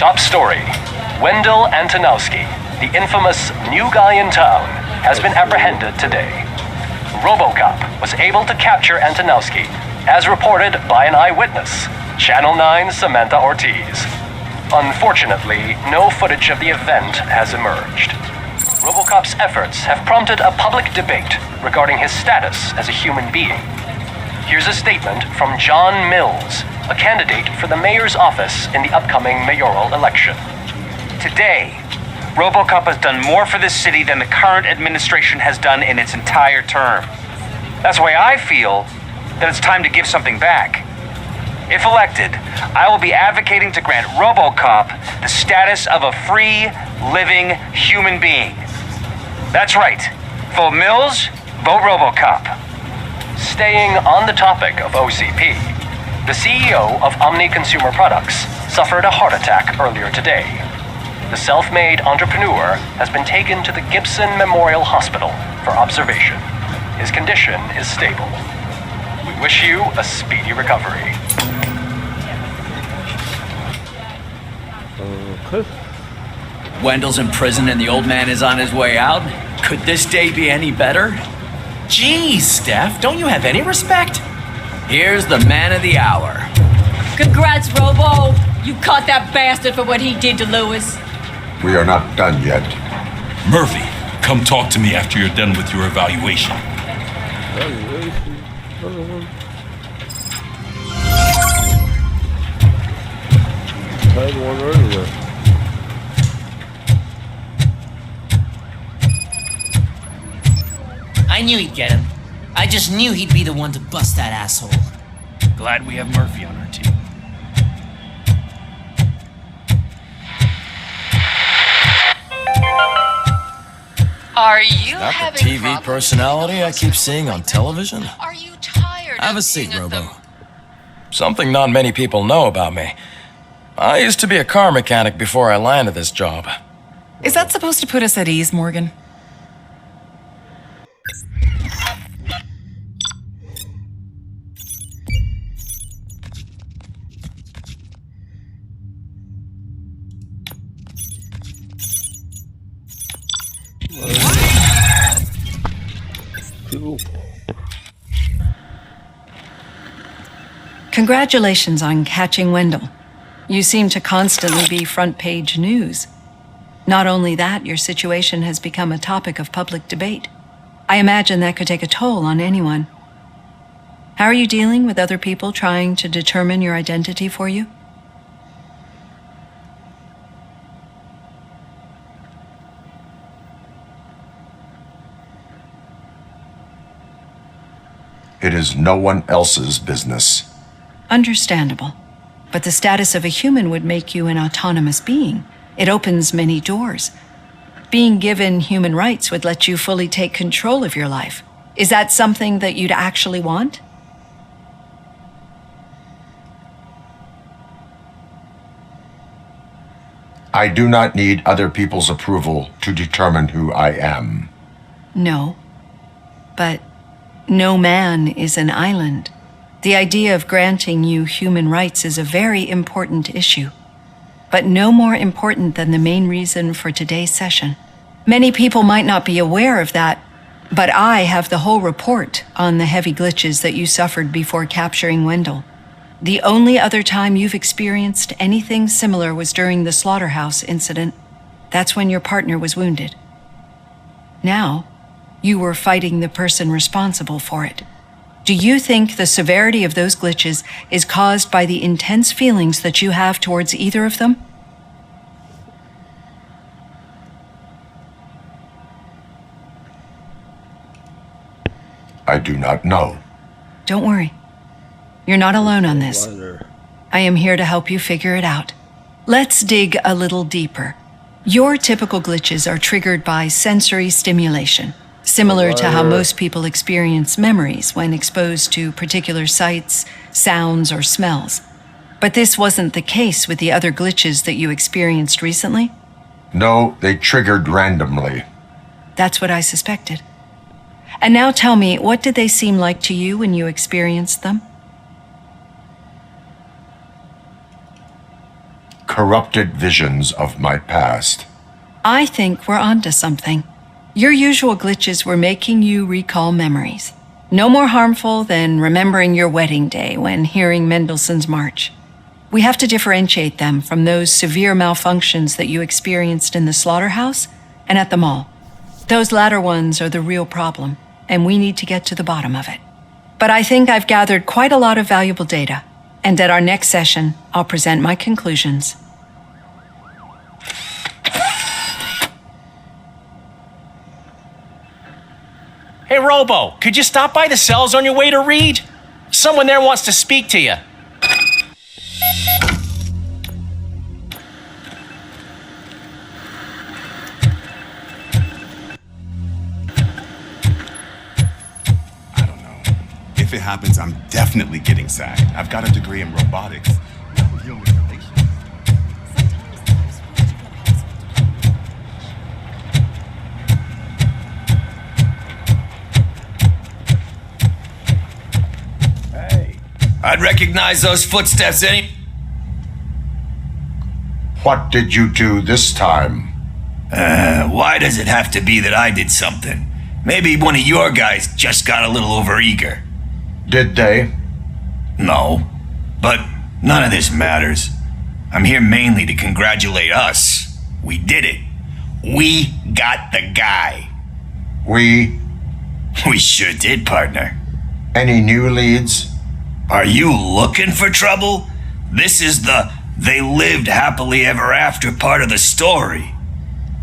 Top story. Wendell Antonowski, the infamous new guy in town, has been apprehended today. RoboCop was able to capture Antonowski, as reported by an eyewitness, Channel 9's Samantha Ortiz. Unfortunately, no footage of the event has emerged. RoboCop's efforts have prompted a public debate regarding his status as a human being. Here's a statement from John Mills, a candidate for the mayor's office in the upcoming mayoral election. Today, RoboCop has done more for this city than the current administration has done in its entire term. That's why I feel that it's time to give something back. If elected, I will be advocating to grant RoboCop the status of a free, living human being. That's right. Vote Mills, vote RoboCop. Staying on the topic of OCP, the CEO of Omni Consumer Products suffered a heart attack earlier today. The self-made entrepreneur has been taken to the Gibson Memorial Hospital for observation. His condition is stable. We wish you a speedy recovery. Wendell's in prison and the old man is on his way out. Could this day be any better? Geez, Steph, don't you have any respect? Here's the man of the hour. Congrats, Robo! You caught that bastard for what he did to Lewis. We are not done yet. Murphy, come talk to me after you're done with your evaluation. I knew he'd get him. I just knew he'd be the one to bust that asshole. Glad we have Murphy on our team. Are you Not having the TV problems personality I keep seeing on television? Are you tired Have of a seat, being at Robo. Something not many people know about me. I used to be a car mechanic before I landed this job. Is that supposed to put us at ease, Morgan? Congratulations on catching Wendell. You seem to constantly be front-page news. Not only that, your situation has become a topic of public debate. I imagine that could take a toll on anyone. How are you dealing with other people trying to determine your identity for you? It is no one else's business. Understandable. But the status of a human would make you an autonomous being. It opens many doors. Being given human rights would let you fully take control of your life. Is that something that you'd actually want? I do not need other people's approval to determine who I am. No. But no man is an island. The idea of granting you human rights is a very important issue, but no more important than the main reason for today's session. Many people might not be aware of that, but I have the whole report on the heavy glitches that you suffered before capturing Wendell. The only other time you've experienced anything similar was during the slaughterhouse incident. That's when your partner was wounded. Now, you were fighting the person responsible for it. Do you think the severity of those glitches is caused by the intense feelings that you have towards either of them? I do not know. Don't worry. You're not alone on this. I am here to help you figure it out. Let's dig a little deeper. Your typical glitches are triggered by sensory stimulation, similar to how most people experience memories when exposed to particular sights, sounds, or smells. But this wasn't the case with the other glitches that you experienced recently? No, they triggered randomly. That's what I suspected. And now tell me, what did they seem like to you when you experienced them? corrupted visions of my past. I think we're onto something. Your usual glitches were making you recall memories. No more harmful than remembering your wedding day when hearing Mendelssohn's March. We have to differentiate them from those severe malfunctions that you experienced in the slaughterhouse and at the mall. Those latter ones are the real problem, and we need to get to the bottom of it. But I think I've gathered quite a lot of valuable data, and at our next session, I'll present my conclusions. Hey, Robo, could you stop by the cells on your way to Reed? Someone there wants to speak to you. If it happens, I'm definitely getting SAG. I've got a degree in robotics. Hey. I'd recognize those footsteps any... What did you do this time? Why does it have to be that I did something? Maybe one of your guys just got a little overeager. Did they? No, but none of this matters. I'm here mainly to congratulate us. We did it. We got the guy. We sure did, partner. Any new leads? Are you looking for trouble? This is the they lived happily ever after part of the story.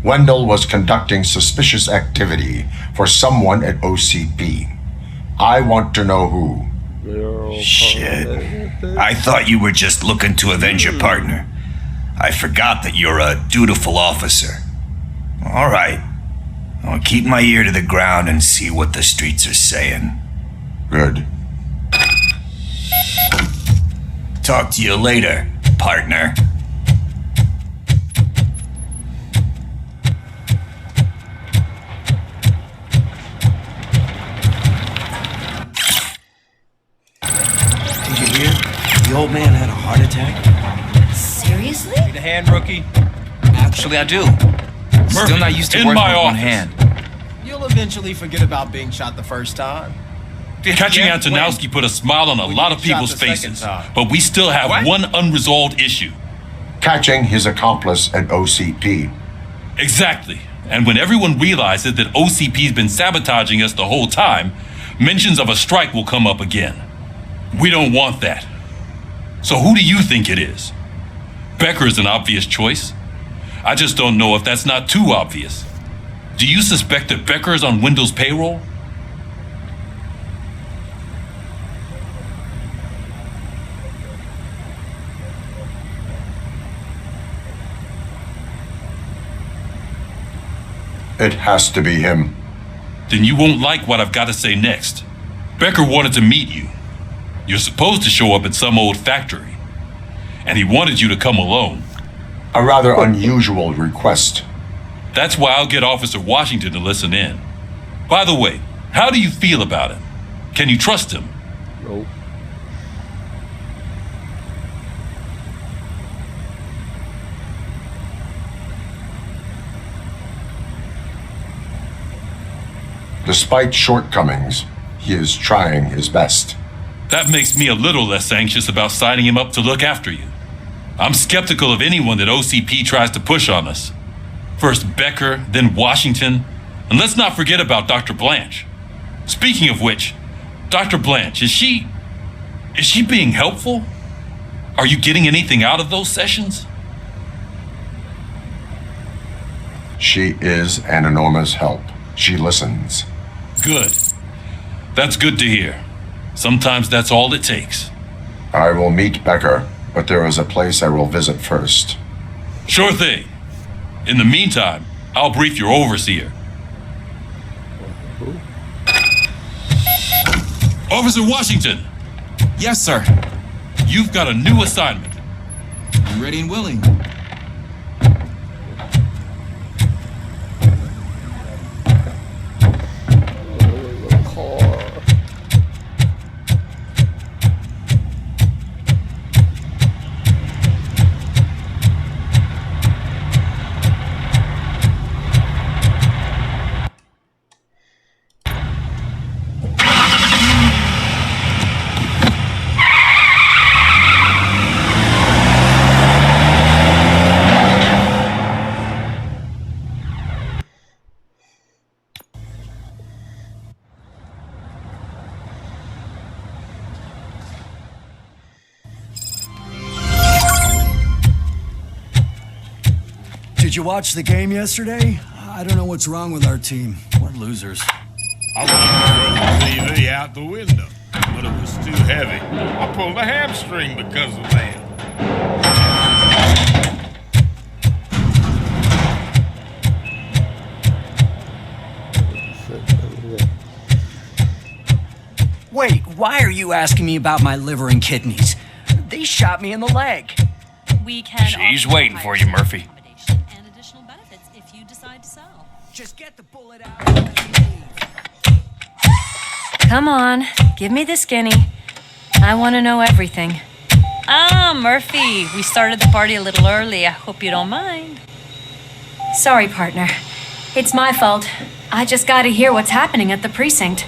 Wendell was conducting suspicious activity for someone at OCP. I want to know who. Shit. I thought you were just looking to avenge your partner. I forgot that you're a dutiful officer. All right. I'll keep my ear to the ground and see what the streets are saying. Good. Talk to you later, partner. The old man had a heart attack. Seriously? Need a hand, rookie? Actually, I do. Still not used to in working my with one office. hand. You'll eventually forget about being shot the first time. Catching Yeah, Antonowski put a smile on a When lot you of get shot people's the second faces, time. but we still have What? one unresolved issue. Catching his accomplice at OCP. Exactly. And when everyone realizes that OCP's been sabotaging us the whole time, mentions of a strike will come up again. We don't want that. So who do you think it is? Becker is an obvious choice. I just don't know if that's not too obvious. Do you suspect that Becker is on Wendell's payroll? It has to be him. Then you won't like what I've got to say next. Becker wanted to meet you. You're supposed to show up at some old factory. And he wanted you to come alone. A rather unusual request. That's why I'll get Officer Washington to listen in. By the way, how do you feel about him? Can you trust him? Nope. Despite shortcomings, he is trying his best. That makes me a little less anxious about signing him up to look after you. I'm skeptical of anyone that OCP tries to push on us. First Becker, then Washington, and let's not forget about Dr. Blanche. Speaking of which, Dr. Blanche, is she being helpful? Are you getting anything out of those sessions? She is an enormous help. She listens. Good. That's good to hear. Sometimes that's all it takes. I will meet Becker, but there is a place I will visit first. Sure thing. In the meantime, I'll brief your overseer. Officer Washington! Yes, sir. You've got a new assignment. I'm ready and willing. Did you watch the game yesterday? I don't know what's wrong with our team. We're losers. I wanted to throw the TV out the window, but it was too heavy. I pulled a hamstring because of that. Wait, why are you asking me about my liver and kidneys? They shot me in the leg. We can. She's waiting for you, Murphy. And additional benefits if you decide to sell. Just get the bullet out. Come on, give me the skinny. I want to know everything. Ah, Murphy, we started the party a little early. I hope you don't mind. Sorry, partner. It's my fault. I just gotta hear what's happening at the precinct.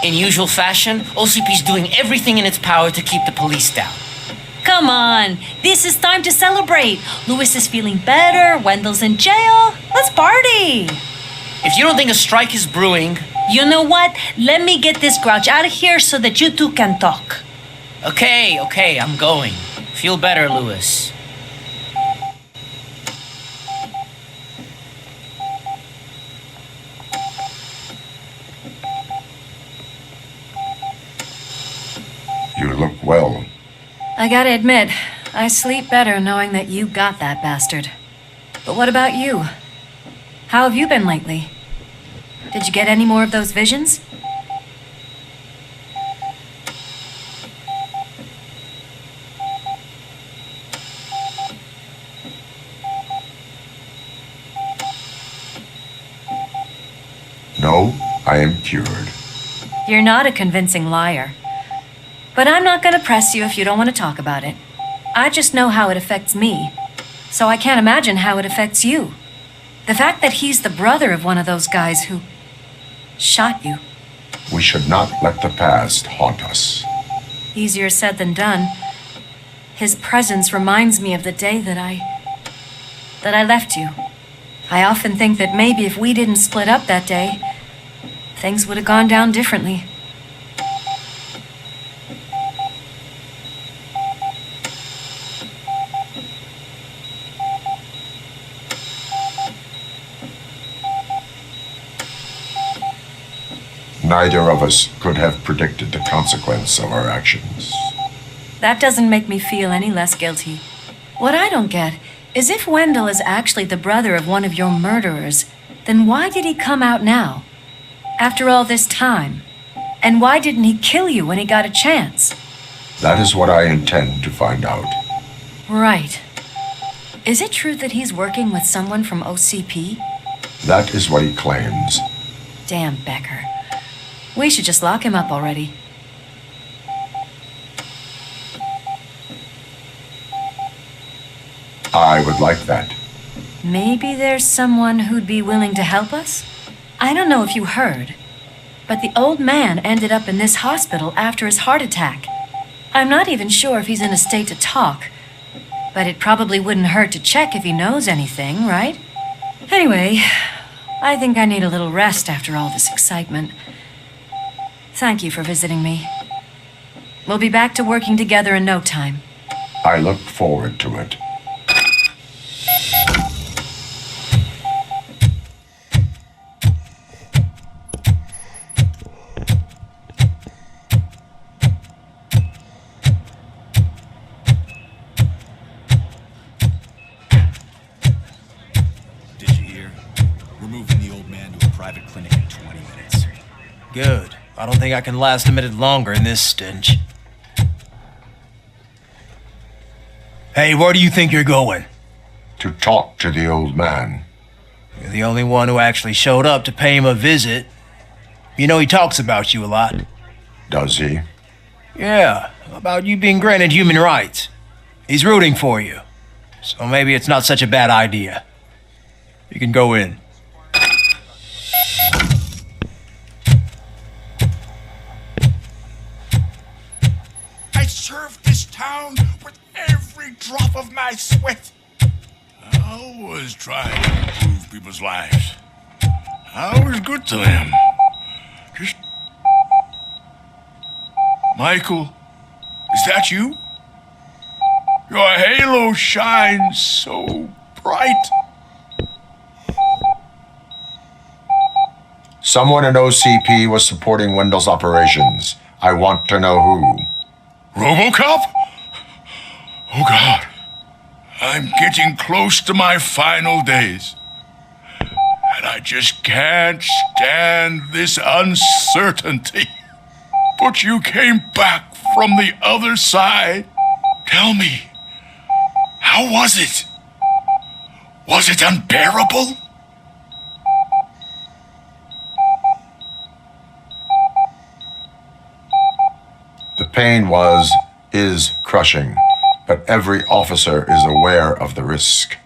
In usual fashion, OCP's doing everything in its power to keep the police down. Come on, this is time to celebrate. Louis is feeling better, Wendell's in jail. Let's party. If you don't think a strike is brewing... You know what? Let me get this grouch out of here so that you two can talk. Okay, I'm going. Feel better, Louis. You look well. I gotta admit, I sleep better knowing that you got that bastard. But what about you? How have you been lately? Did you get any more of those visions? No, I am cured. You're not a convincing liar. But I'm not gonna press you if you don't want to talk about it. I just know how it affects me, so I can't imagine how it affects you. The fact that he's the brother of one of those guys who shot you. We should not let the past haunt us. Easier said than done. His presence reminds me of the day that I left you. I often think that maybe if we didn't split up that day, things would have gone down differently. Neither of us could have predicted the consequence of our actions. That doesn't make me feel any less guilty. What I don't get is if Wendell is actually the brother of one of your murderers, then why did he come out now? After all this time? And why didn't he kill you when he got a chance? That is what I intend to find out. Right. Is it true that he's working with someone from OCP? That is what he claims. Damn Becker. We should just lock him up already. I would like that. Maybe there's someone who'd be willing to help us? I don't know if you heard, but the old man ended up in this hospital after his heart attack. I'm not even sure if he's in a state to talk, but it probably wouldn't hurt to check if he knows anything, right? Anyway, I think I need a little rest after all this excitement. Thank you for visiting me. We'll be back to working together in no time. I look forward to it. Did you hear? We're moving the old man to a private clinic in 20 minutes. Good. I don't think I can last a minute longer in this stench. Hey, where do you think you're going? To talk to the old man. You're the only one who actually showed up to pay him a visit. You know he talks about you a lot. Does he? Yeah, about you being granted human rights. He's rooting for you. So maybe it's not such a bad idea. You can go in. I served this town with every drop of my sweat. I was trying to improve people's lives. I was good to them. Just... Michael, is that you? Your halo shines so bright. Someone in OCP was supporting Wendell's operations. I want to know who. RoboCop? Oh God. I'm getting close to my final days. And I just can't stand this uncertainty. But you came back from the other side. Tell me, how was it? Was it unbearable? The pain is crushing, but every officer is aware of the risk.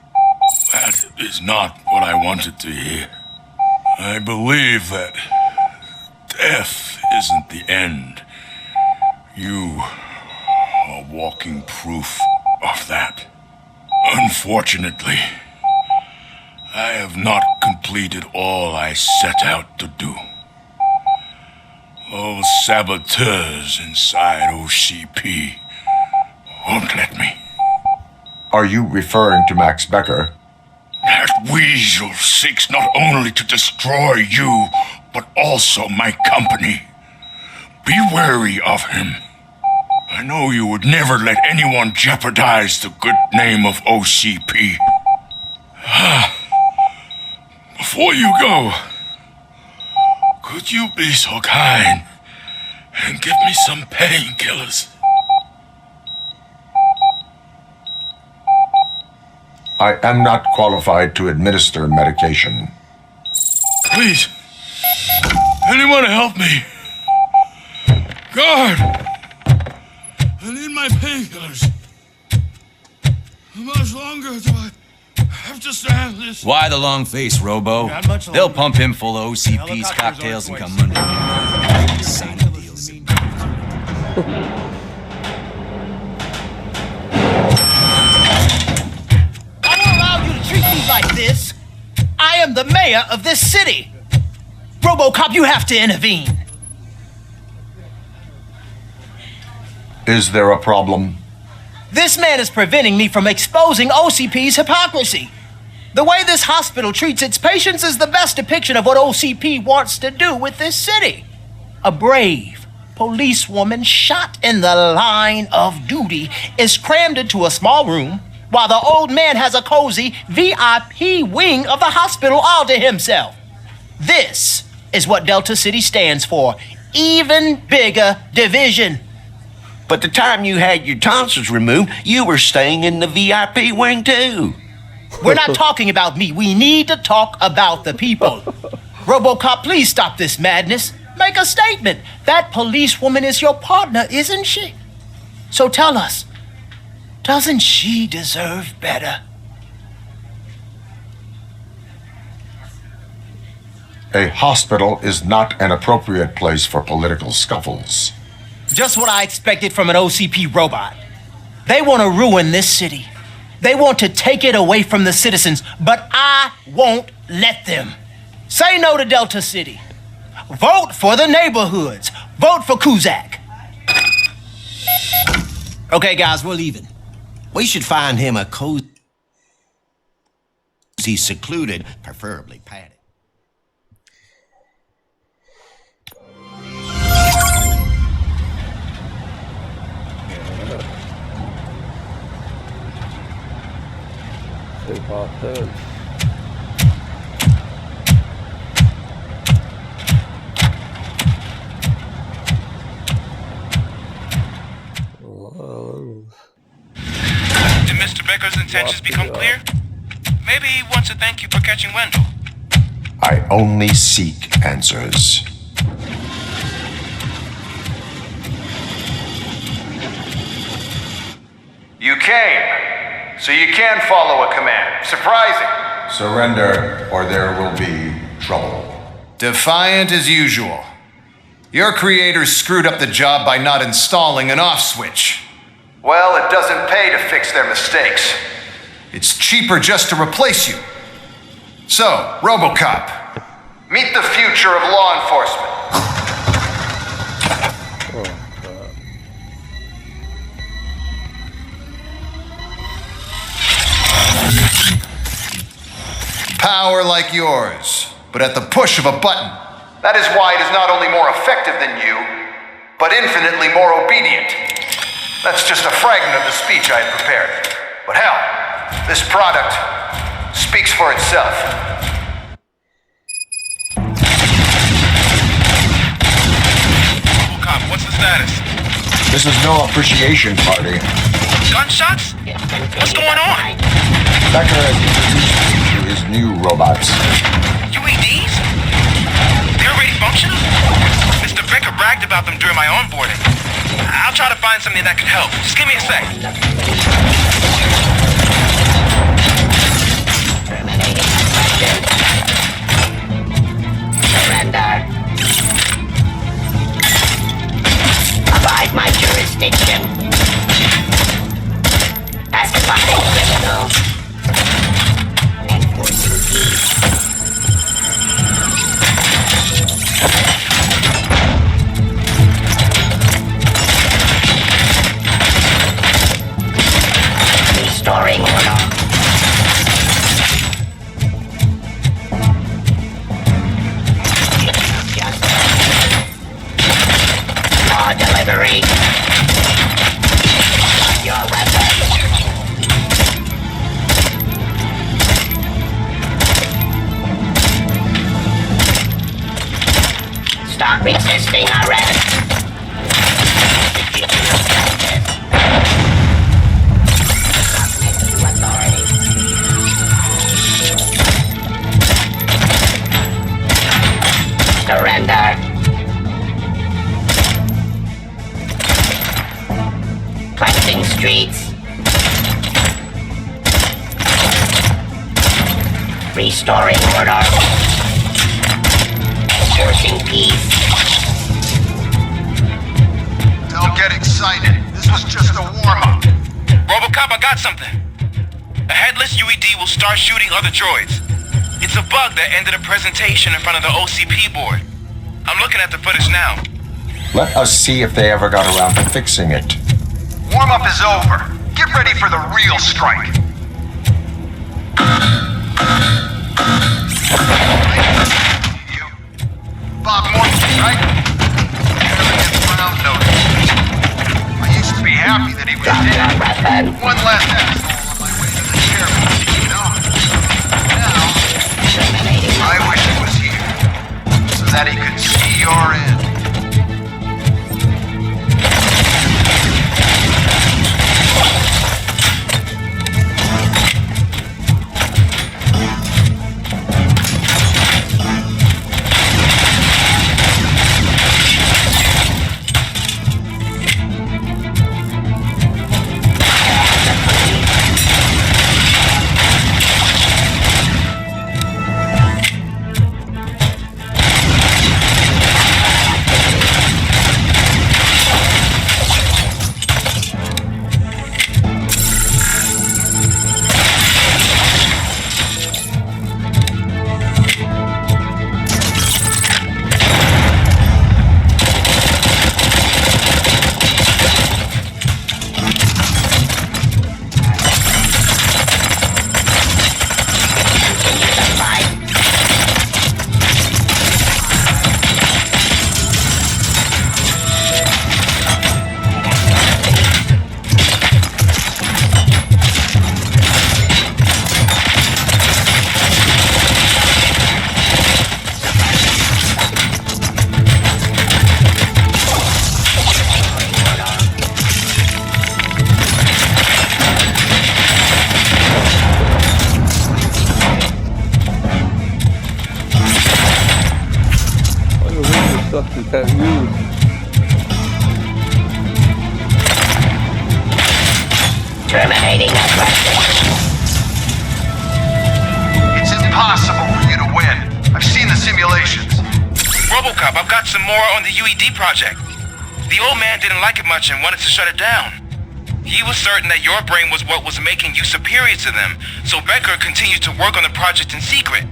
That is not what I wanted to hear. I believe that death isn't the end. You are walking proof of that. Unfortunately, I have not completed all I set out to do. Those saboteurs inside OCP won't let me. Are you referring to Max Becker? That weasel seeks not only to destroy you, but also my company. Be wary of him. I know you would never let anyone jeopardize the good name of OCP. Before you go, could you be so kind and give me some painkillers? I am not qualified to administer medication. Please, anyone help me? Guard! I need my painkillers. How much longer do I have to stand this? Why the long face, Robo? They'll pump him full of OCP's cocktails and come under. Sign the deals. I won't allow you to treat me like this. I am the mayor of this city. RoboCop, you have to intervene. Is there a problem? This man is preventing me from exposing OCP's hypocrisy. The way this hospital treats its patients is the best depiction of what OCP wants to do with this city. A brave policewoman shot in the line of duty is crammed into a small room while the old man has a cozy VIP wing of the hospital all to himself. This is what Delta City stands for. Even bigger division. But the time you had your tonsils removed, you were staying in the VIP wing too. We're not talking about me. We need to talk about the people. RoboCop, please stop this madness. Make a statement. That policewoman is your partner, isn't she? So tell us, doesn't she deserve better? A hospital is not an appropriate place for political scuffles. Just what I expected from an OCP robot. They want to ruin this city. They want to take it away from the citizens, but I won't let them. Say no to Delta City. Vote for the neighborhoods. Vote for Kuzak. Okay, guys, we're leaving. We should find him a cozy, secluded, preferably padded. Did Mr. Becker's intentions become clear? Maybe he wants to thank you for catching Wendell. I only seek answers. You came, so you can follow a command. Surprising. Surrender, or there will be trouble. Defiant as usual. Your creators screwed up the job by not installing an off switch. Well, it doesn't pay to fix their mistakes. It's cheaper just to replace you. So, RoboCop. Meet the future of law enforcement. Power like yours, but at the push of a button. That is why it is not only more effective than you, but infinitely more obedient. That's just a fragment of the speech I had prepared. But hell, this product speaks for itself. RoboCop, what's the status? This is no appreciation party. Gunshots? What's going on? Becker has introduced me to his new robots. UADs? They're already functional? Mr. Becker bragged about them during my onboarding. I'll try to find something that could help. Just give me a sec. Surrender. Abide my jurisdiction. Pacifying criminals. Enforcing peace. Restoring order. Law delivery. Your weapon. Stop resisting arrest. Execution of justice. Submit to authority. Surrender. Cleansing streets. Restoring order. Enforcing peace. Don't get excited. This was just a warm-up. RoboCop, I got something. A headless UED will start shooting other droids. It's a bug that ended a presentation in front of the OCP board. I'm looking at the footage now. Let us see if they ever got around to fixing it. Warm-up is over. Get ready for the real strike. You. Bob Morton, right? Never gets brown notice. I used to be happy that he was dead. One last asshole on my way to the chairman, you know? Now, I wish he was here, so that he could see your end. Terminating aggressive. It's impossible for you to win. I've seen the simulations. RoboCop, I've got some more on the UED project. The old man didn't like it much and wanted to shut it down. He was certain that your brain was what was making you superior to them, so Becker continued to work on the project in secret.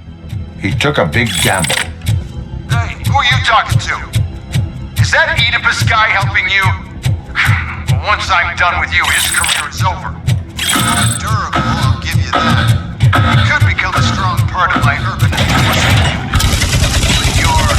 He took a big gamble. Hey, who are you talking to? Is that Oedipus guy helping you? Well, once I'm done with you, his career is over. Not durable, I'll give you that. He could become a strong part of my urban enforcement. But you're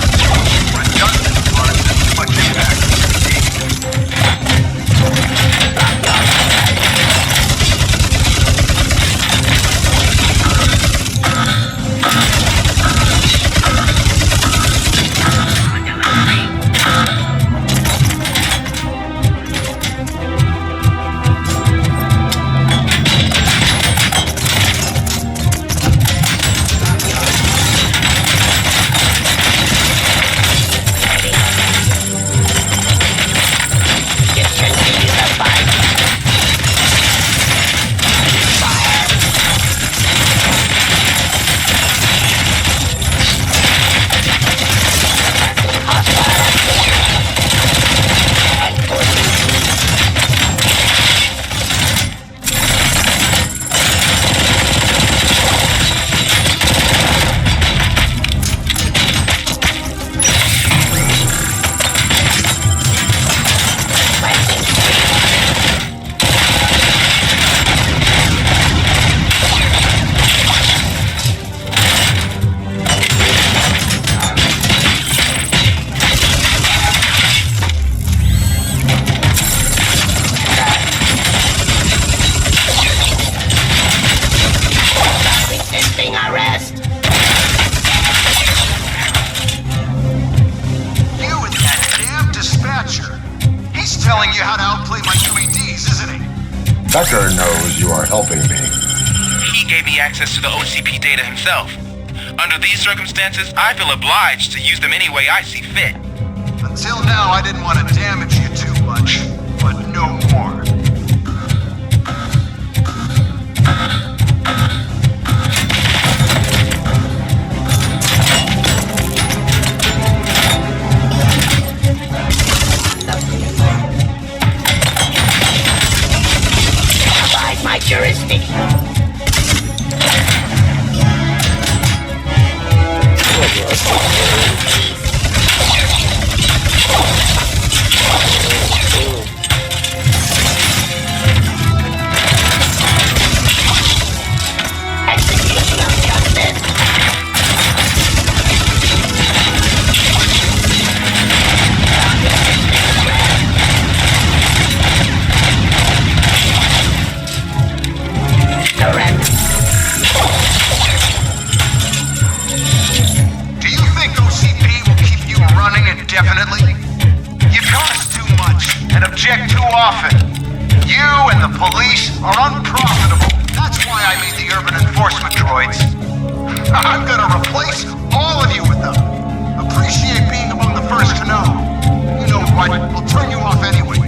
telling you how to outplay my UADs, isn't he? Becker knows you are helping me. He gave me access to the OCP data himself. Under these circumstances, I feel obliged to use them any way I see fit. Until now, I didn't want to damage you too much, but no more. Outside my jurisdiction. Execution of justice. Correct. Do you think OCP will keep you running indefinitely? You cost too much and object too often. You and the police are unprofitable. That's why I made the urban enforcement droids. I'm gonna replace all of you with them. Appreciate being among the first to know. You know what? We'll turn you off anyway.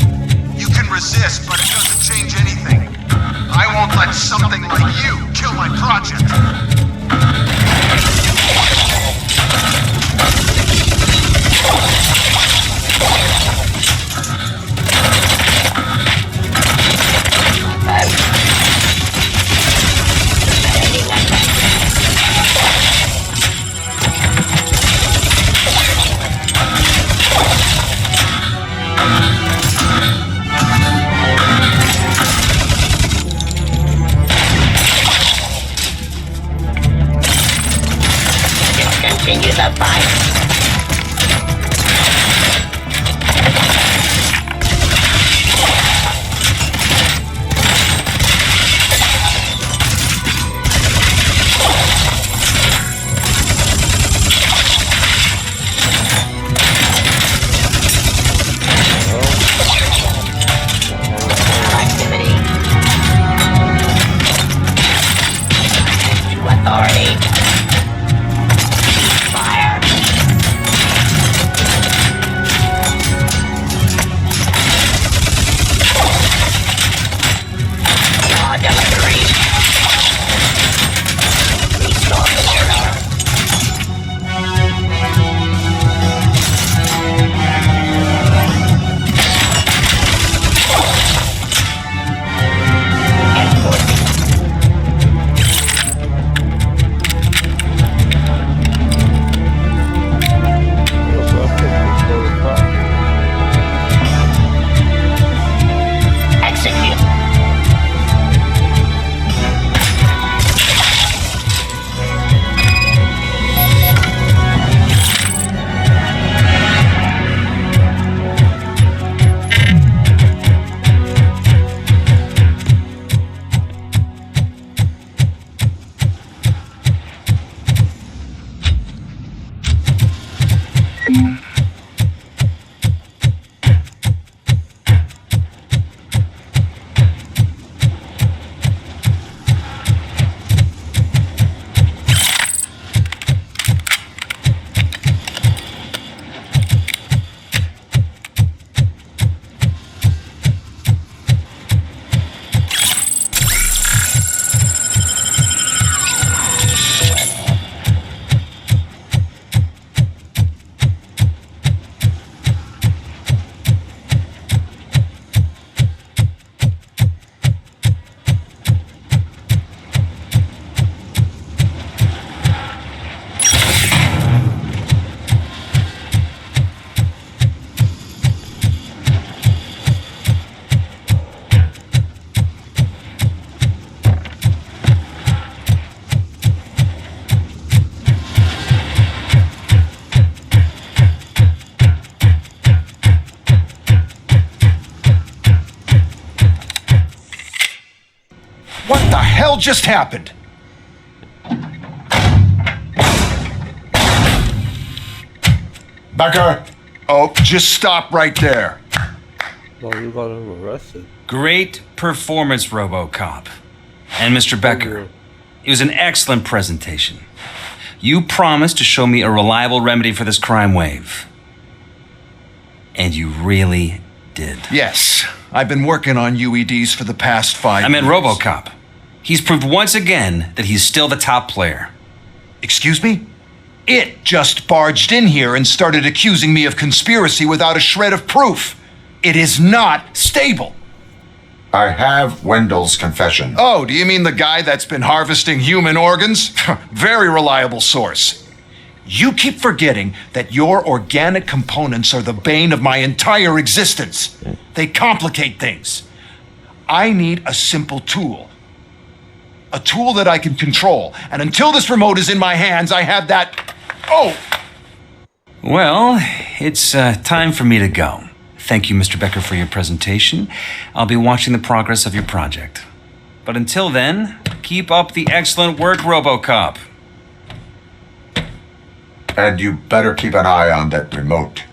You can resist, but it doesn't change anything. I won't let something like you kill my project. Continue the fight. Activity. To authority. What the hell just happened? Becker! Oh, just stop right there. Oh, you got him arrested. Great performance, RoboCop. And Mr. Becker, it was an excellent presentation. You promised to show me a reliable remedy for this crime wave. And you really did. Yes, I've been working on UEDs for the past 5 years. I meant RoboCop. He's proved once again that he's still the top player. Excuse me? It just barged in here and started accusing me of conspiracy without a shred of proof. It is not stable. I have Wendell's confession. Oh, do you mean the guy that's been harvesting human organs? Very reliable source. You keep forgetting that your organic components are the bane of my entire existence. They complicate things. I need a simple tool. A tool that I can control. And until this remote is in my hands, I have that... Oh! Well, it's time for me to go. Thank you, Mr. Becker, for your presentation. I'll be watching the progress of your project. But until then, keep up the excellent work, RoboCop. And you better keep an eye on that remote.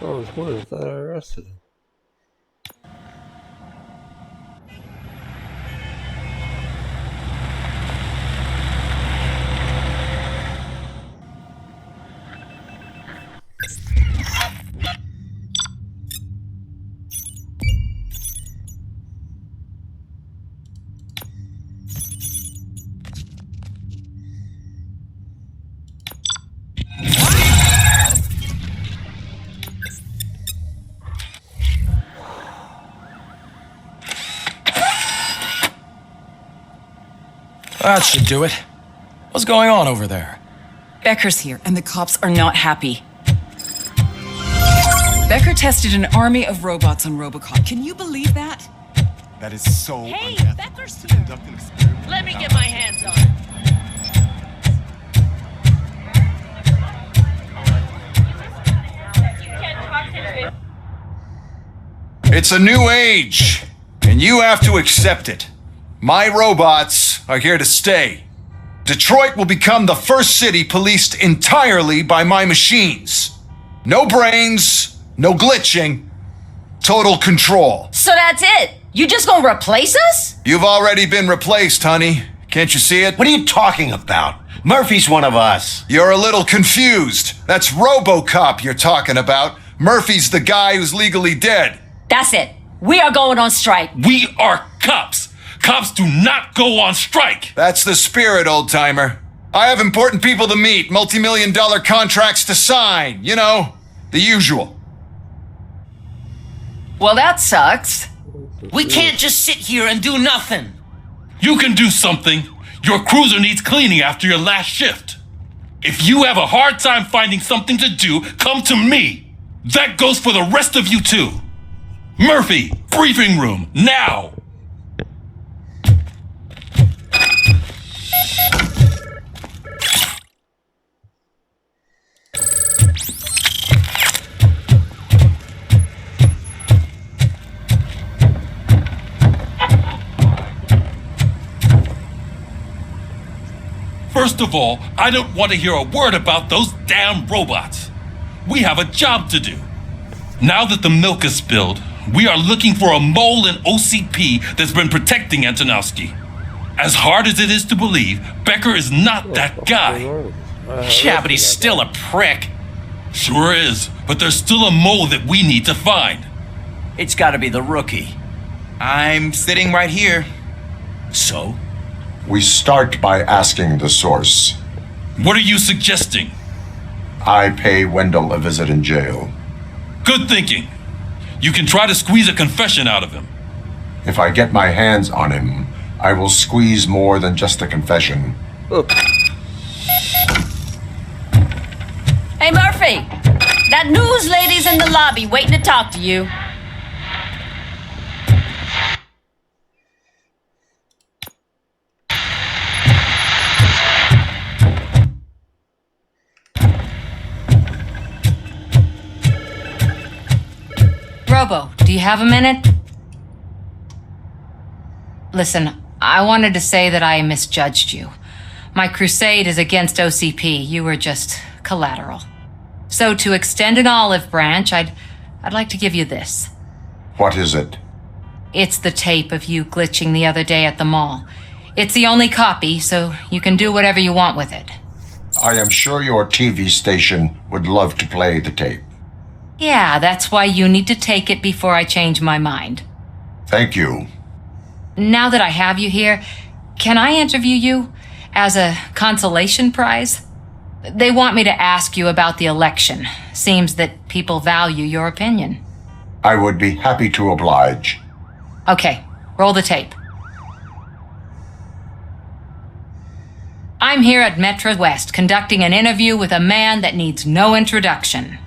Oh, it's one that I arrested him. That should do it. What's going on over there? Becker's here, and the cops are not happy. Becker tested an army of robots on RoboCop. Can you believe that? That is so Hey, unethical Becker's to here. conduct an experiment. Let me without- get my hands on it. It's a new age, and you have to accept it. My robots are here to stay. Detroit will become the first city policed entirely by my machines. No brains, no glitching, total control. So that's it? You just gonna replace us? You've already been replaced, honey. Can't you see it? What are you talking about? Murphy's one of us. You're a little confused. That's RoboCop you're talking about. Murphy's the guy who's legally dead. That's it. We are going on strike. We are cops. Cops do not go on strike. That's the spirit, old-timer. I have important people to meet, multi-million-dollar contracts to sign. You know, the usual. Well, that sucks. We can't just sit here and do nothing. You can do something. Your cruiser needs cleaning after your last shift. If you have a hard time finding something to do, come to me. That goes for the rest of you too. Murphy, briefing room, now! First of all, I don't want to hear a word about those damn robots. We have a job to do. Now that the milk is spilled, we are looking for a mole in OCP that's been protecting Antonowski. As hard as it is to believe, Becker is not that guy. Yeah, but he's still a prick. Sure is, but there's still a mole that we need to find. It's gotta be the rookie. I'm sitting right here. So? We start by asking the source. What are you suggesting? I pay Wendell a visit in jail. Good thinking. You can try to squeeze a confession out of him. If I get my hands on him, I will squeeze more than just a confession. Hey, Murphy. That news lady's in the lobby waiting to talk to you. Robo, do you have a minute? Listen, I wanted to say that I misjudged you. My crusade is against OCP. You were just collateral. So to extend an olive branch, I'd like to give you this. What is it? It's the tape of you glitching the other day at the mall. It's the only copy, so you can do whatever you want with it. I am sure your TV station would love to play the tape. Yeah, that's why you need to take it before I change my mind. Thank you. Now that I have you here, can I interview you as a consolation prize? They want me to ask you about the election. Seems that people value your opinion. I would be happy to oblige. Okay, roll the tape. I'm here at Metro West conducting an interview with a man that needs no introduction.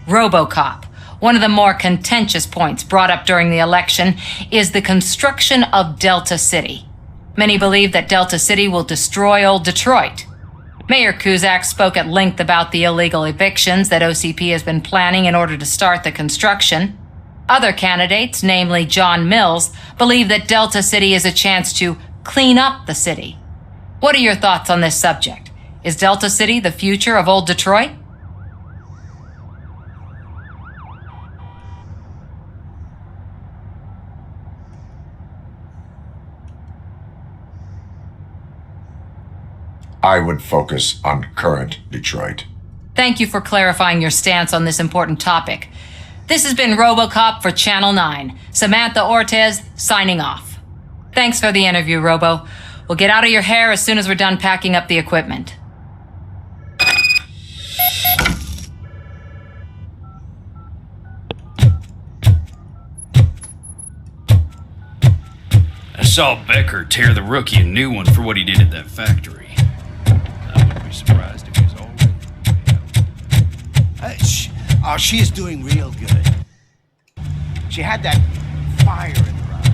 RoboCop. One of the more contentious points brought up during the election is the construction of Delta City. Many believe that Delta City will destroy old Detroit. Mayor Cusack spoke at length about the illegal evictions that OCP has been planning in order to start the construction. Other candidates, namely John Mills, believe that Delta City is a chance to clean up the city. What are your thoughts on this subject? Is Delta City the future of old Detroit? I would focus on current Detroit. Thank you for clarifying your stance on this important topic. This has been RoboCop for Channel 9. Samantha Ortez, signing off. Thanks for the interview, Robo. We'll get out of your hair as soon as we're done packing up the equipment. I saw Becker tear the rookie a new one for what he did at that factory. I wouldn't be surprised if he's already... Oh, she is doing real good. She had that fire in her eyes.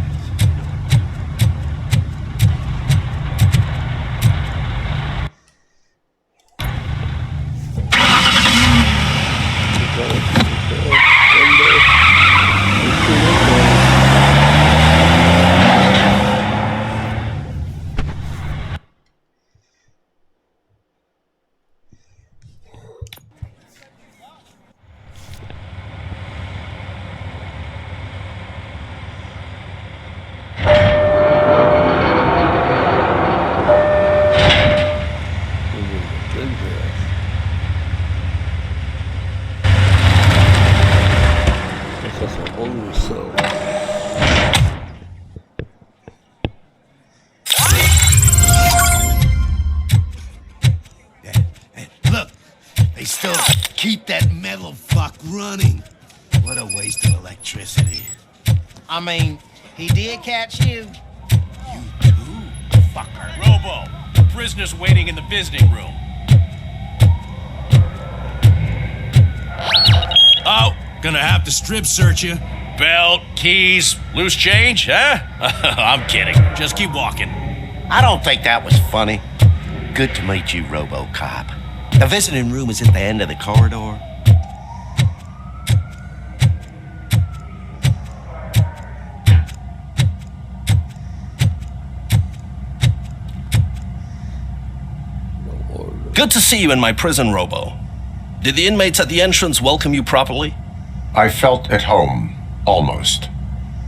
Look, they still keep that metal fuck running. What a waste of electricity. I mean, he did catch you. You too, fucker. Robo, the prisoner's waiting in the visiting room. Oh, gonna have to strip search you. Belt, keys, loose change, huh? I'm kidding. Just keep walking. I don't think that was funny. Good to meet you, RoboCop. The visiting room is at the end of the corridor. Good to see you in my prison, Robo. Did the inmates at the entrance welcome you properly? I felt at home, almost.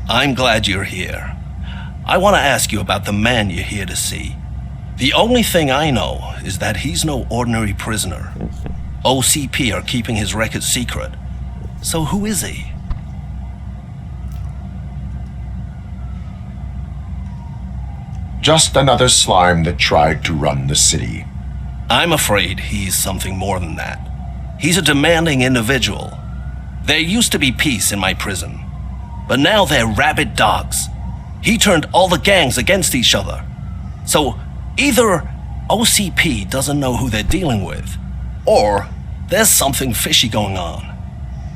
I'm glad you're here. I want to ask you about the man you're here to see. The only thing I know is that he's no ordinary prisoner. OCP are keeping his record secret. So who is he? Just another slime that tried to run the city. I'm afraid he's something more than that. He's a demanding individual. There used to be peace in my prison, but now they're rabid dogs. He turned all the gangs against each other. So either OCP doesn't know who they're dealing with, or there's something fishy going on.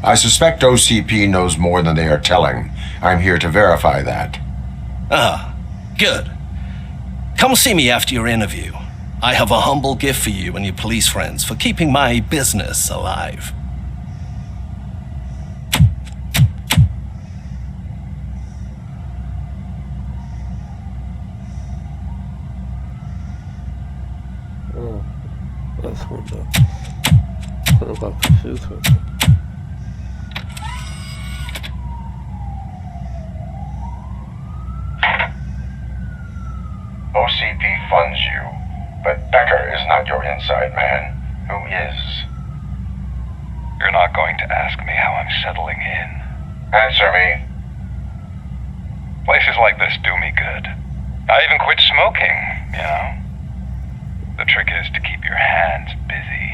I suspect OCP knows more than they are telling. I'm here to verify that. Ah, good. Come see me after your interview. I have a humble gift for you and your police friends for keeping my business alive. this window. What about confused with it? OCP funds you, but Becker is not your inside man. Who is? You're not going to ask me how I'm settling in. Answer me. Places like this do me good. I even quit smoking, you know. The trick is to keep your hands busy.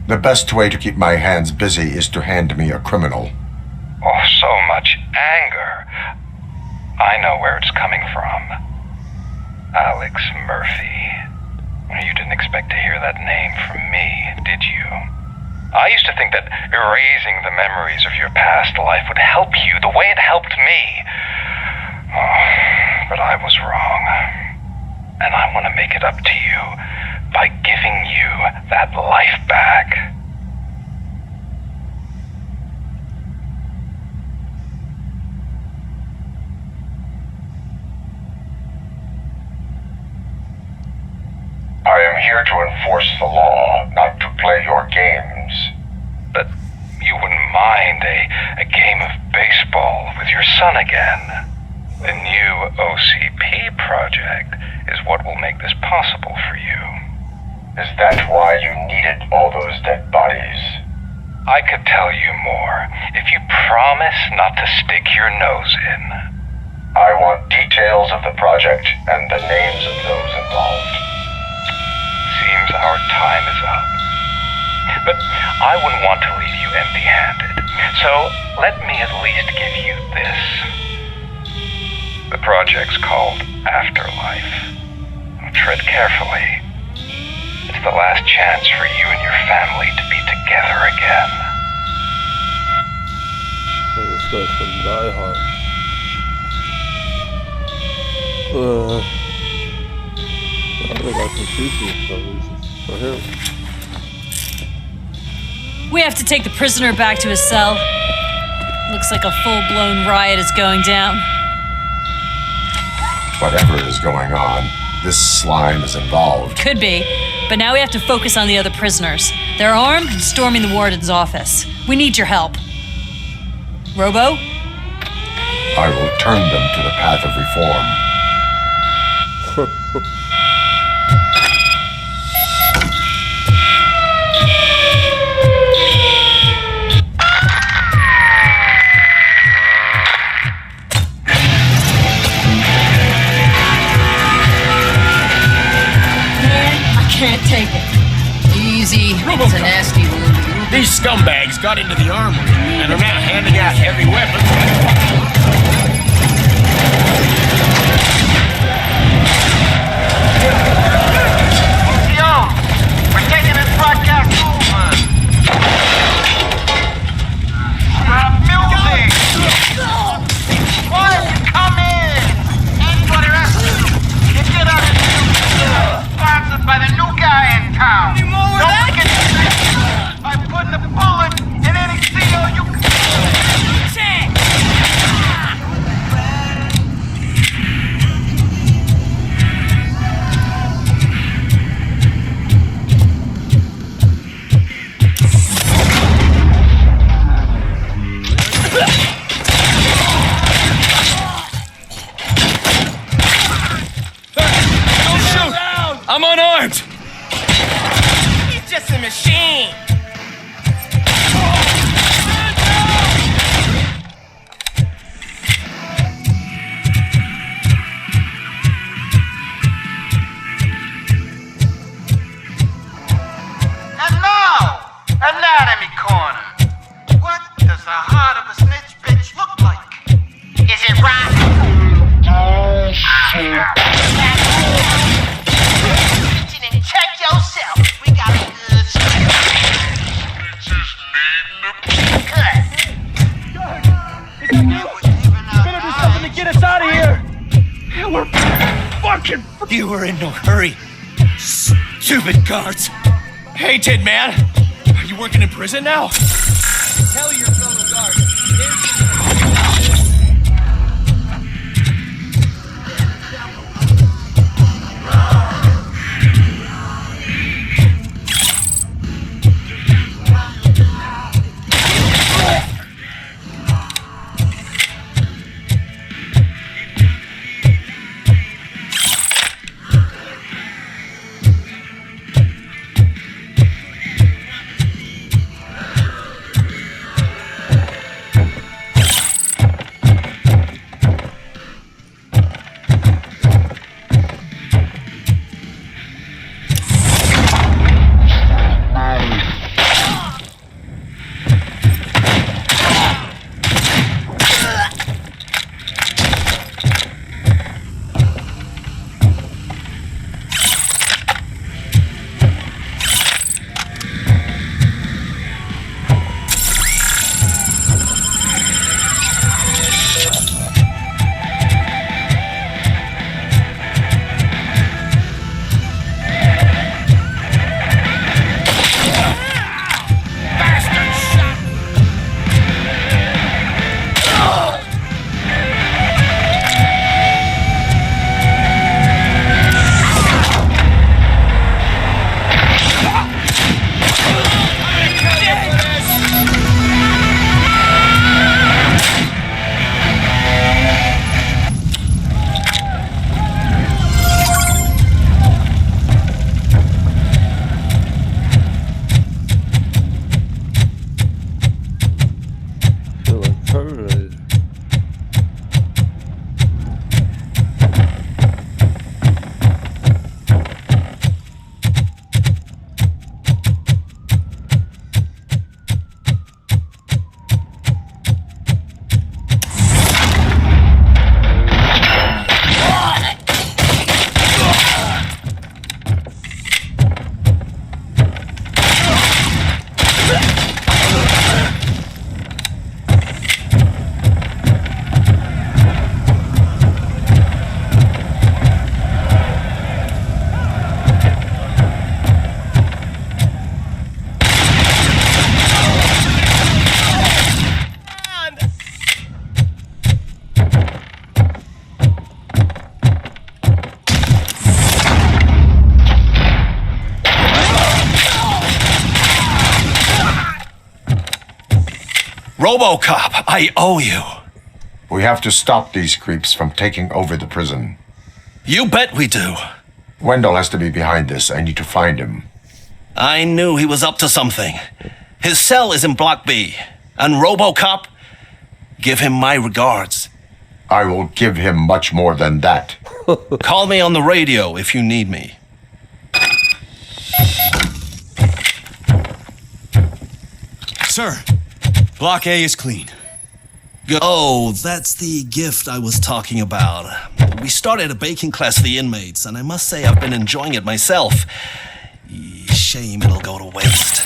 The best way to keep my hands busy is to hand me a criminal. Oh, so much anger. I know where it's coming from. Alex Murphy. You didn't expect to hear that name from me, did you? I used to think that erasing the memories of your past life would help you the way it helped me. Oh, but I was wrong. And I want to make it up to you by giving you that life back. I am here to enforce the law, not to play your games. But you wouldn't mind a game of baseball with your son again. The new OCP project is what will make this possible for you. Is that why you needed all those dead bodies? I could tell you more if you promise not to stick your nose in. I want details of the project and the names of those involved. Seems our time is up. But I wouldn't want to leave you empty-handed. So let me at least give you this. The project's called Afterlife. Tread carefully. It's the last chance for you and your family to be together again. So this guy's from Die Hard. I think I confused me for some reason. For him. We have to take the prisoner back to his cell. Looks like a full-blown riot is going down. Whatever is going on, this slime is involved. Could be, but now we have to focus on the other prisoners. They're armed and storming the warden's office. We need your help. Robo? I will turn them to the path of reform. Can't take it. Easy. It's a nasty wound. These scumbags got into the armory and are now handing out heavy weapons. Yo, we're taking this broadcast over. Music. Why don't you come in? Anybody else? You get out of here. Sponsored by the new guy in town. Don't forget by putting a bullet in any seal you can. Don't shoot! I'm unarmed! He's just a machine. And now, anatomy corner. What does the heart of a snitch bitch look like? Is it rotten? And check yourself. We got a good strip. Better do something to get us out of here! We're fucking... You were in no hurry. Stupid guards. Hey, Tin Man. You working in prison now? Tell your fellow guards. RoboCop, I owe you. We have to stop these creeps from taking over the prison. You bet we do. Wendell has to be behind this. I need to find him. I knew he was up to something. His cell is in Block B. And RoboCop, give him my regards. I will give him much more than that. Call me on the radio if you need me. Sir, Block A is clean. Oh, that's the gift I was talking about. We started a baking class for the inmates, and I must say I've been enjoying it myself. Shame it'll go to waste.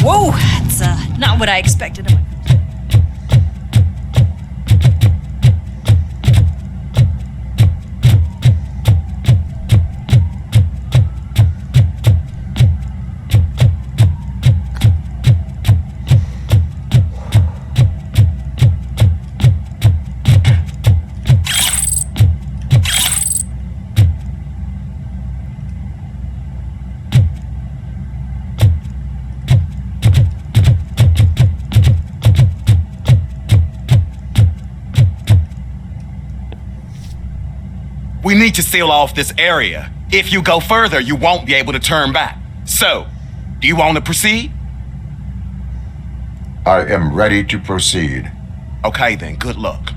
Whoa, that's not what I expected of my... We need to seal off this area. If you go further, you won't be able to turn back. So, do you want to proceed? I am ready to proceed. Okay then, good luck.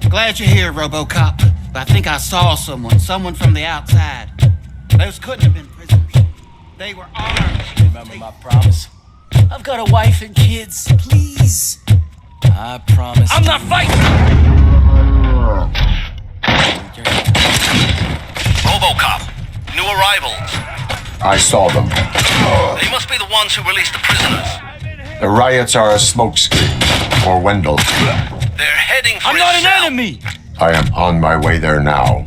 Glad you're here, RoboCop. But I think I saw someone from the outside. Those couldn't have been prisoners. They were armed. Remember my promise? I've got a wife and kids. Please. I promise. I'm not fighting! RoboCop, new arrivals. I saw them. They must be the ones who released the prisoners. The riots are a smokescreen for Wendell. They're heading for I'm not an enemy! I am on my way there now.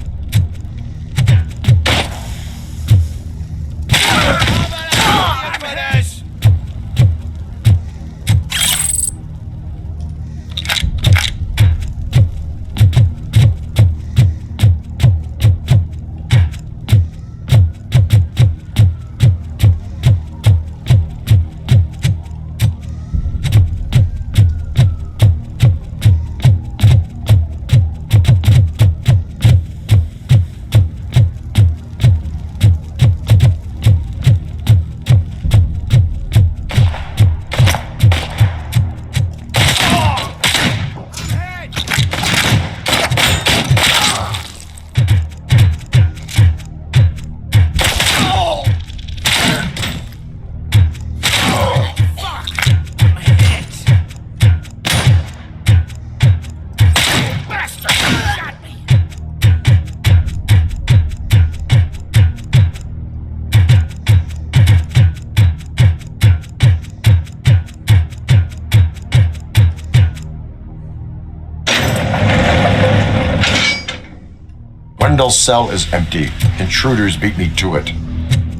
Wendell's cell is empty. Intruders beat me to it.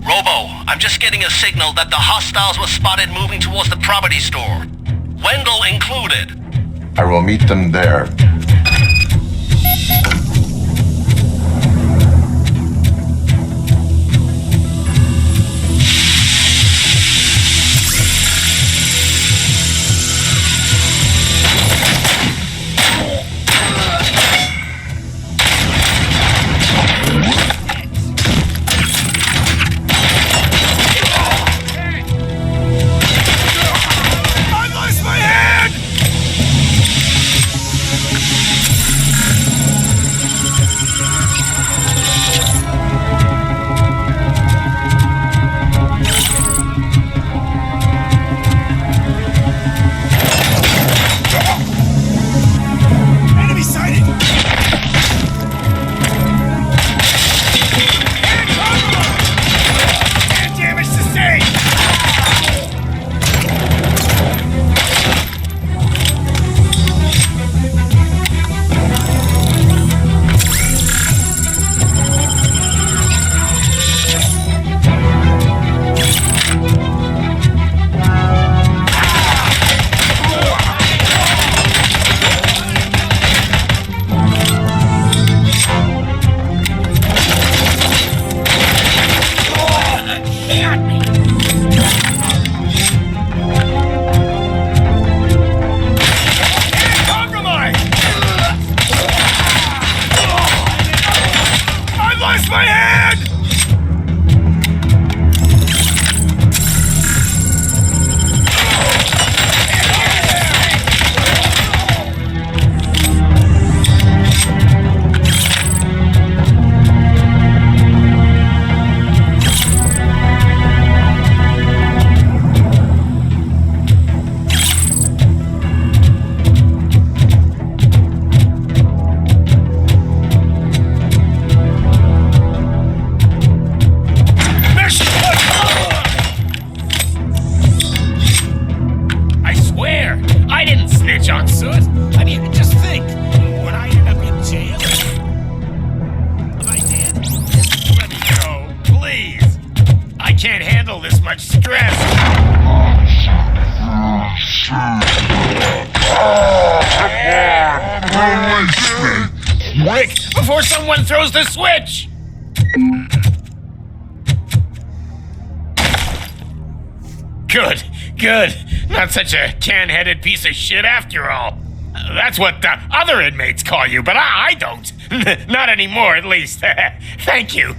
Robo, I'm just getting a signal that the hostiles were spotted moving towards the property store. Wendell included. I will meet them there. Quick, before someone throws the switch! Good, good. Not such a can-headed piece of shit after all. That's what the other inmates call you, but I don't. Not anymore, at least. Thank you.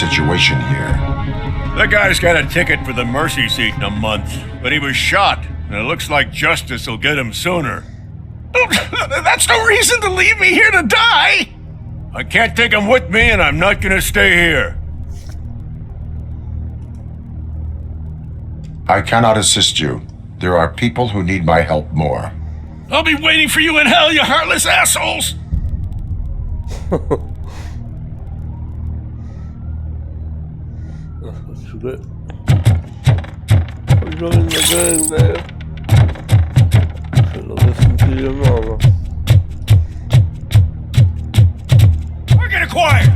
situation here. The guy's got a ticket for the mercy seat in a month, but he was shot, and it looks like justice will get him sooner. That's no reason to leave me here to die! I can't take him with me, and I'm not gonna stay here. I cannot assist you. There are people who need my help more. I'll be waiting for you in hell, you heartless assholes! Shit. I'm joining the gang, man. Should've listened to your mama. We're getting quiet!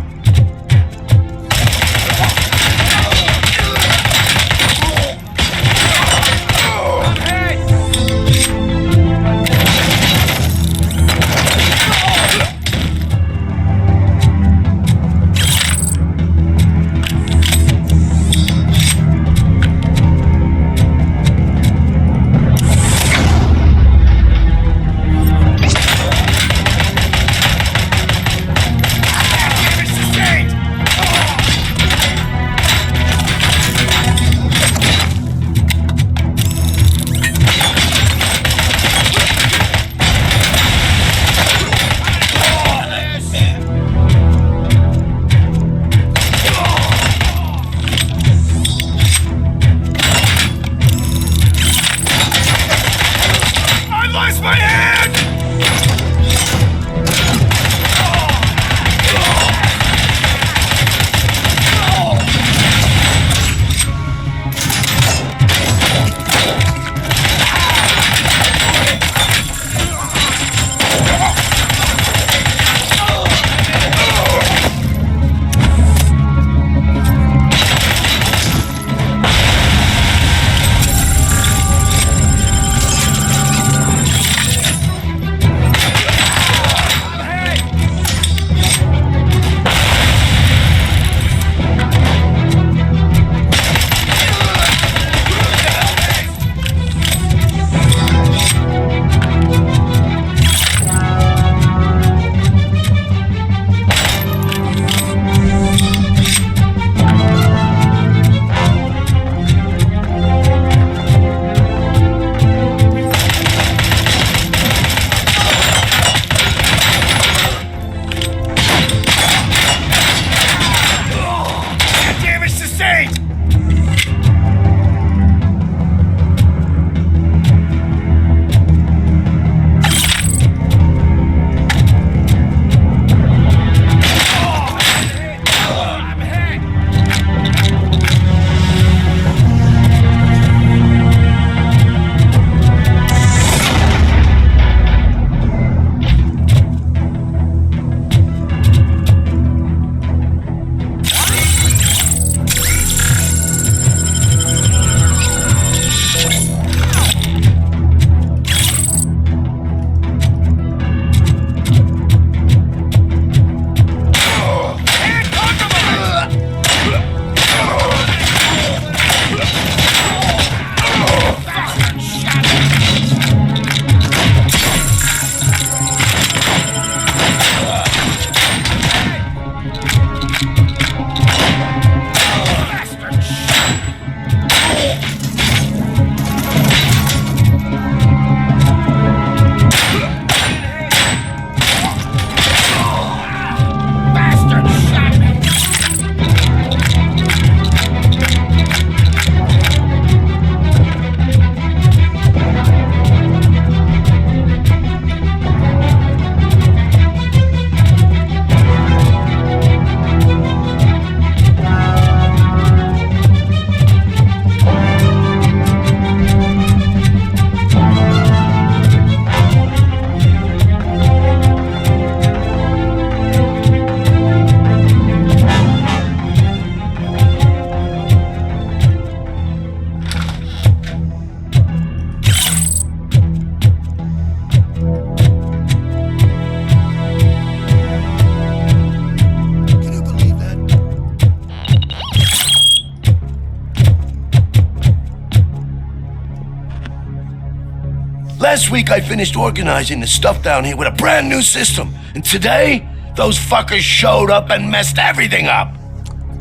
Last week I finished organizing the stuff down here with a brand new system. And today, those fuckers showed up and messed everything up.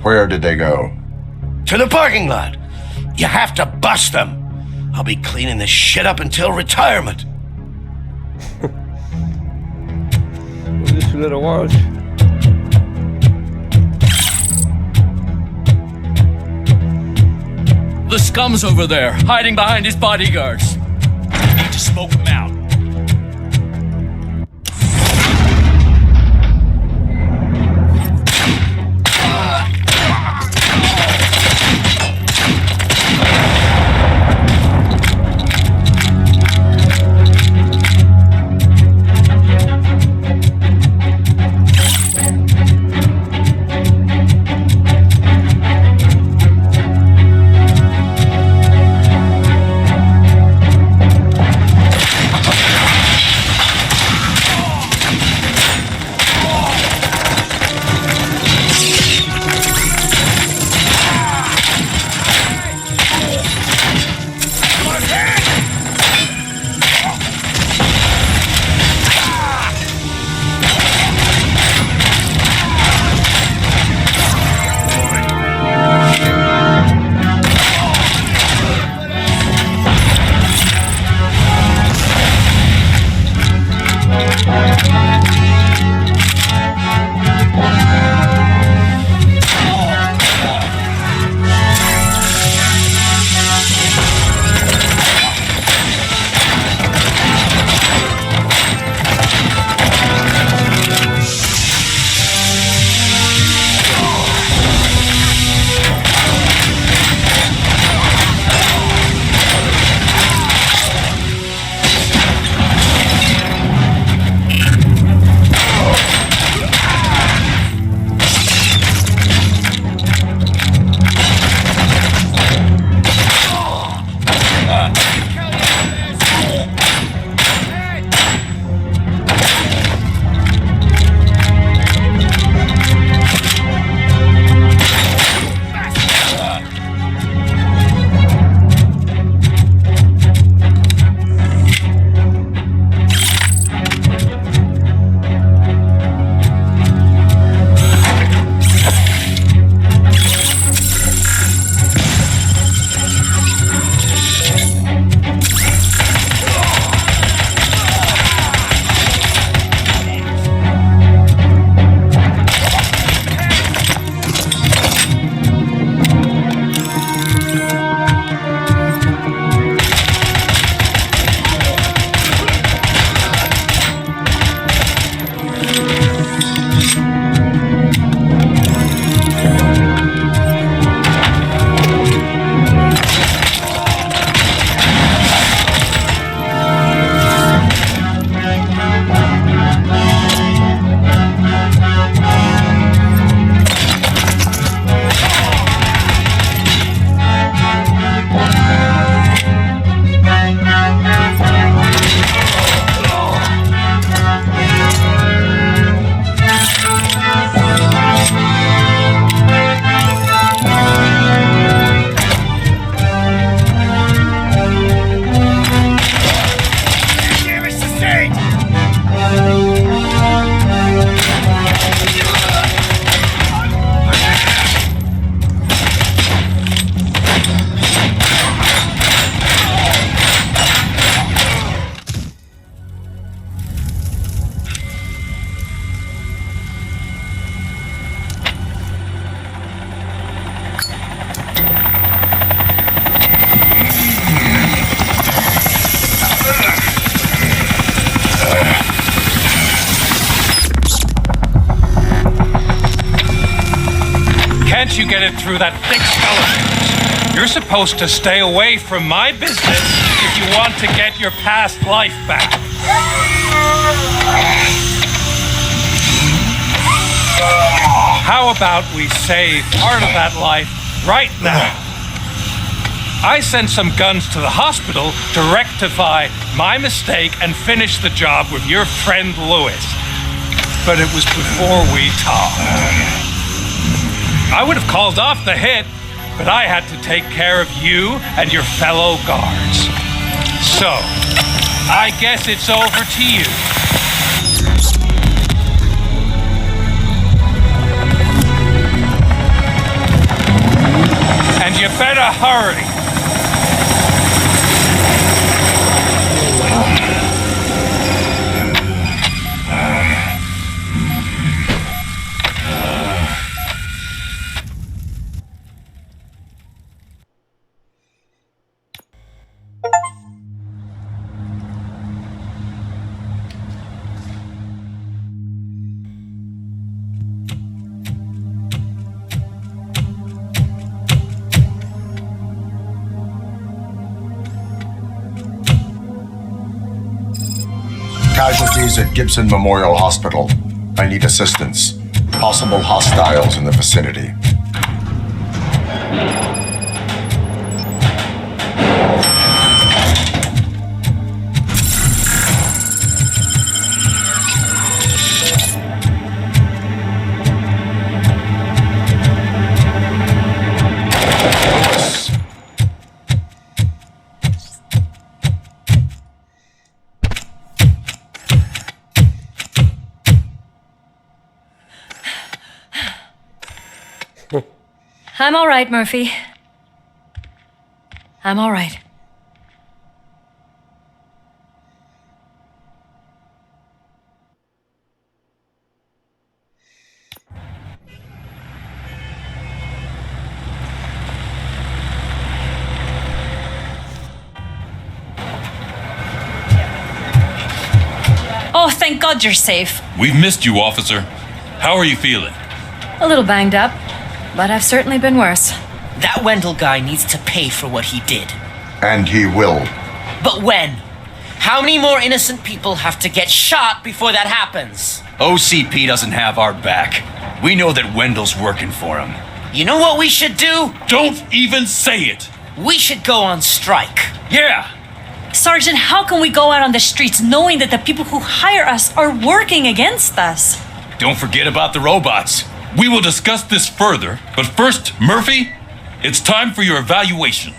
Where did they go? To the parking lot. You have to bust them. I'll be cleaning this shit up until retirement. This little watch. The scum's over there, hiding behind his bodyguards. We need to smoke them out. Can't you get it through that thick skull of yours? You're supposed to stay away from my business if you want to get your past life back. How about we save part of that life right now? I sent some guns to the hospital to rectify my mistake and finish the job with your friend Lewis. But it was before we talked. I would have called off the hit, but I had to take care of you and your fellow guards. So, I guess it's over to you. You better hurry. Casualties at Gibson Memorial Hospital. I need assistance. Possible hostiles in the vicinity. I'm all right, Murphy. I'm all right. Oh, thank God you're safe. We've missed you, officer. How are you feeling? A little banged up, but I've certainly been worse. That Wendell guy needs to pay for what he did. And he will. But when? How many more innocent people have to get shot before that happens? OCP doesn't have our back. We know that Wendell's working for him. You know what we should do? Don't even say it! We should go on strike. Yeah! Sergeant, how can we go out on the streets knowing that the people who hire us are working against us? Don't forget about the robots. We will discuss this further, but first, Murphy, it's time for your evaluation.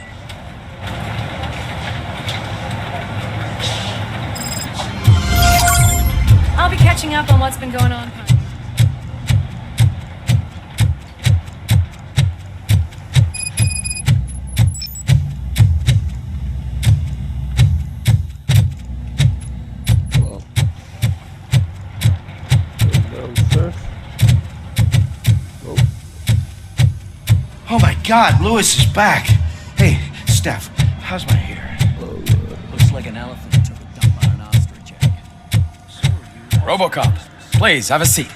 I'll be catching up on what's been going on. Oh my God, Lewis is back. Hey, Steph, how's my hair? Looks like an elephant took a dump on an ostrich egg. RoboCop, please have a seat.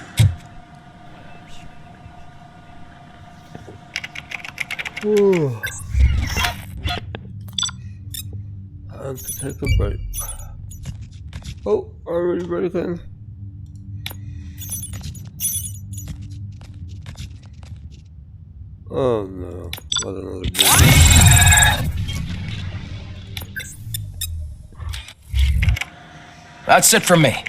Time to take a break. Oh, already breaking. Oh no, what another break. That's it from me.